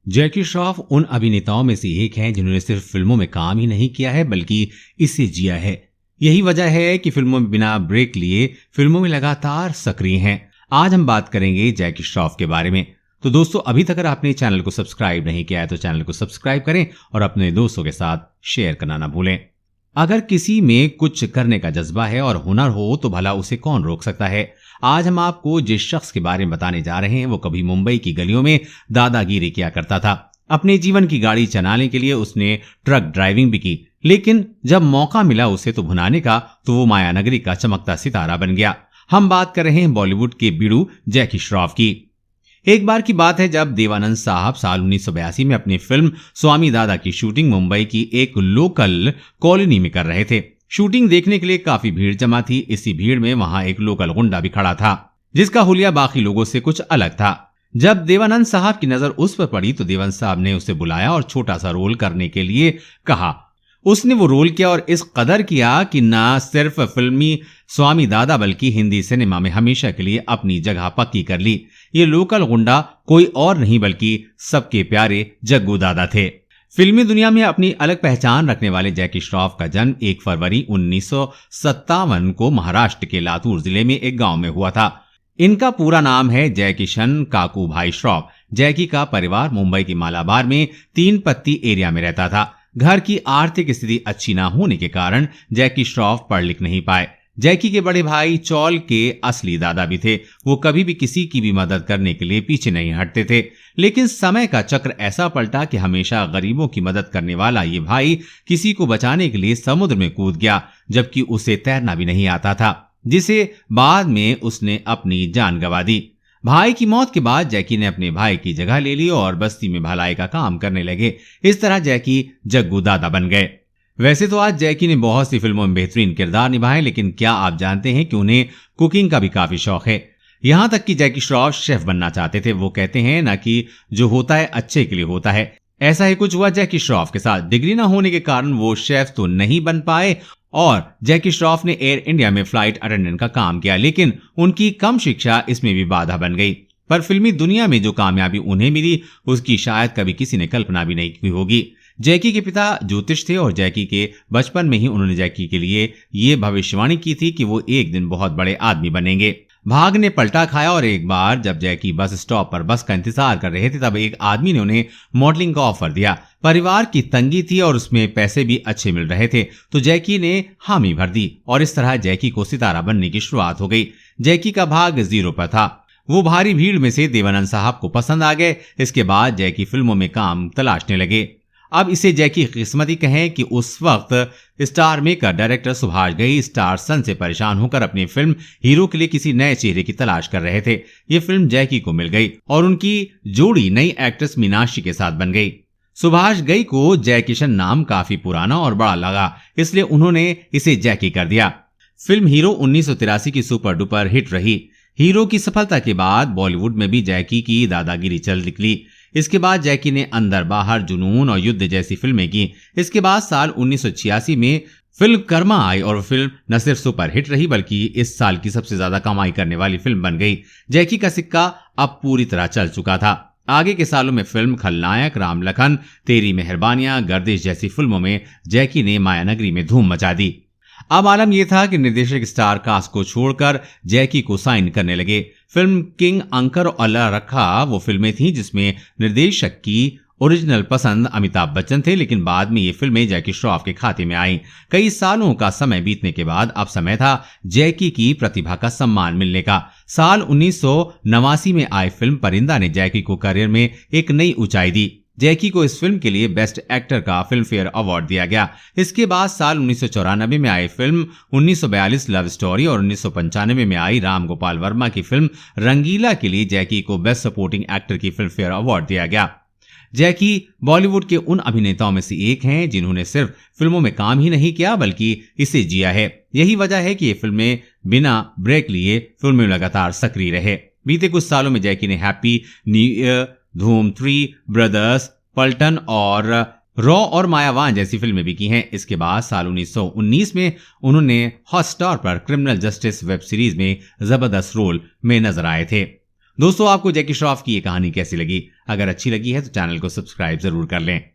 जैकी श्रॉफ उन अभिनेताओं में से एक हैं जिन्होंने सिर्फ फिल्मों में काम ही नहीं किया है बल्कि इसे जिया है। यही वजह है कि फिल्मों में बिना ब्रेक लिए फिल्मों में लगातार सक्रिय हैं। आज हम बात करेंगे जैकी श्रॉफ के बारे में। तो दोस्तों, अभी तक अगर आपने चैनल को सब्सक्राइब नहीं किया है तो चैनल को सब्सक्राइब करें और अपने दोस्तों के साथ शेयर करना ना भूलें। अगर किसी में कुछ करने का जज्बा है और हुनर हो तो भला उसे कौन रोक सकता है। आज हम आपको जिस शख्स के बारे में बताने जा रहे हैं वो कभी मुंबई की गलियों में दादागिरी किया करता था। अपने जीवन की गाड़ी चलाने के लिए उसने ट्रक ड्राइविंग भी की, लेकिन जब मौका मिला उसे तो भुनाने का तो वो मायानगरी का चमकता सितारा बन गया। हम बात कर रहे हैं बॉलीवुड के बीड़ू जैकी श्रॉफ की। एक बार की बात है जब देवानंद साहब साल 1982 में अपनी फिल्म स्वामी दादा की शूटिंग मुंबई की एक लोकल कॉलोनी में कर रहे थे। शूटिंग देखने के लिए काफी भीड़ जमा थी। इसी भीड़ में वहां एक लोकल गुंडा भी खड़ा था जिसका हुलिया बाकी लोगों से कुछ अलग था। जब देवानंद साहब की नजर उस पर पड़ी तो देवानंद साहब ने उसे बुलाया और छोटा सा रोल करने के लिए कहा। उसने वो रोल किया और इस कदर किया कि न सिर्फ फिल्मी स्वामी दादा बल्कि हिंदी सिनेमा में हमेशा के लिए अपनी जगह पक्की कर ली। ये लोकल गुंडा कोई और नहीं बल्कि सबके प्यारे जग्गू दादा थे। फिल्मी दुनिया में अपनी अलग पहचान रखने वाले जैकी श्रॉफ का जन्म 1 फरवरी 1957 को महाराष्ट्र के लातूर जिले में एक गांव में हुआ था। इनका पूरा नाम है जयकिशन काकू भाई श्रॉफ। जैकी का परिवार मुंबई की मालाबार में 3 पत्ती एरिया में रहता था। घर की आर्थिक स्थिति अच्छी ना होने के कारण जैकी श्रॉफ पढ़ लिख नहीं पाए। जैकी के बड़े भाई चौल के असली दादा भी थे। वो कभी भी किसी की भी मदद करने के लिए पीछे नहीं हटते थे। लेकिन समय का चक्र ऐसा पलटा कि हमेशा गरीबों की मदद करने वाला ये भाई किसी को बचाने के लिए समुद्र में कूद गया, जबकि उसे तैरना भी नहीं आता था, जिसे बाद में उसने अपनी जान गंवा दी। भाई की मौत के बाद जैकी ने अपने भाई की जगह ले ली और बस्ती में भलाई का काम करने लगे। इस तरह जैकी जग्गू दादा बन गए। वैसे तो आज जैकी ने बहुत सी फिल्मों में बेहतरीन किरदार निभाए, लेकिन क्या आप जानते हैं कि उन्हें कुकिंग का भी काफी शौक है। यहां तक कि जैकी श्रॉफ शेफ बनना चाहते थे। वो कहते हैं ना कि जो होता है अच्छे के लिए होता है। ऐसा ही कुछ हुआ जैकी श्रॉफ के साथ। डिग्री ना होने के कारण वो शेफ तो नहीं बन पाए और जैकी श्रॉफ ने एयर इंडिया में फ्लाइट अटेंडेंट का काम किया, लेकिन उनकी कम शिक्षा इसमें भी बाधा बन गई। पर फिल्मी दुनिया में जो कामयाबी उन्हें मिली उसकी शायद कभी किसी ने कल्पना भी नहीं की होगी। जैकी के पिता ज्योतिष थे और जैकी के बचपन में ही उन्होंने जैकी के लिए ये भविष्यवाणी की थी कि वो एक दिन बहुत बड़े आदमी बनेंगे। भाग ने पलटा खाया और एक बार जब जैकी बस स्टॉप पर बस का इंतजार कर रहे थे तब एक आदमी ने उन्हें मॉडलिंग का ऑफर दिया। परिवार की तंगी थी और उसमें पैसे भी अच्छे मिल रहे थे, तो जैकी ने हामी भर दी और इस तरह जैकी को सितारा बनने की शुरुआत हो गई। जैकी का भाग 0 पर था। वो भारी भीड़ में से देवानंद साहब को पसंद आ गए। इसके बाद जैकी फिल्मों में काम तलाशने लगे। अब इसे जैकी किस्मती कहें कि उस वक्त star maker director Subhash Ghai star son से परेशान होकर अपनी फिल्म हीरो के लिए किसी नए चेहरे की तलाश कर रहे थे। ये फिल्म जैकी को मिल गई और उनकी जोड़ी नई एक्ट्रेस मीनाक्षी के साथ बन गई। सुभाष घई को जयकिशन नाम काफी पुराना और बड़ा लगा, इसलिए उन्होंने इसे जैकी कर दिया। फिल्म हीरो 1983 की सुपर डुपर हिट रही। हीरो की सफलता के बाद बॉलीवुड में भी जैकी की दादागिरी चल निकली। इसके बाद जैकी ने अंदर बाहर, जुनून और युद्ध जैसी फिल्में की। इसके बाद साल 1986 में फिल्म कर्मा आई और फिल्म न सिर्फ सुपर हिट रही बल्कि इस साल की सबसे ज्यादा कमाई करने वाली फिल्म बन गई। जैकी का सिक्का अब पूरी तरह चल चुका था। आगे के सालों में फिल्म खलनायक, राम लखन, तेरी मेहरबानियां, गर्दिश जैसी फिल्मों में जैकी ने मायानगरी में धूम मचा दी। अब आलम यह था कि निर्देशक स्टार कास्ट को छोड़कर जैकी को साइन करने लगे। फिल्म किंग, अंकर और अल्लाह रखा वो फिल्में थीं जिसमें निर्देशक की ओरिजिनल पसंद अमिताभ बच्चन थे, लेकिन बाद में ये फिल्में जैकी श्रॉफ के खाते में आईं। कई सालों का समय बीतने के बाद अब समय था जैकी की प्रतिभा का सम्मान मिलने का। साल 1989 में आई फिल्म परिंदा ने जैकी को करियर में एक नई ऊंचाई दी। जैकी को इस फिल्म के लिए बेस्ट एक्टर का फिल्म फेयर अवार्ड दिया गया। इसके बाद साल 1994 में आई फिल्म 1942 लव स्टोरी और 1995 में आई राम गोपाल वर्मा की फिल्म रंगीला के लिए जैकी को बेस्ट सपोर्टिंग एक्टर की फिल्म फेयर अवार्ड दिया गया। जैकी बॉलीवुड के उन अभिनेताओं में से एक हैं जिन्होंने सिर्फ फिल्मों में काम ही नहीं किया बल्कि इसे जिया है। यही वजह है कि ये फिल्में बिना ब्रेक लिए फिल्मों में लगातार सक्रिय रहे। बीते कुछ सालों में जैकी ने हैप्पी न्यू ईयर, धूम 3, ब्रदर्स, पलटन और रॉ और मायावान जैसी फिल्में भी की हैं। इसके बाद साल 1919 में उन्होंने हॉटस्टार पर क्रिमिनल जस्टिस वेब सीरीज में जबरदस्त रोल में नजर आए थे। दोस्तों, आपको जैकी श्रॉफ की ये कहानी कैसी लगी? अगर अच्छी लगी है तो चैनल को सब्सक्राइब जरूर कर लें।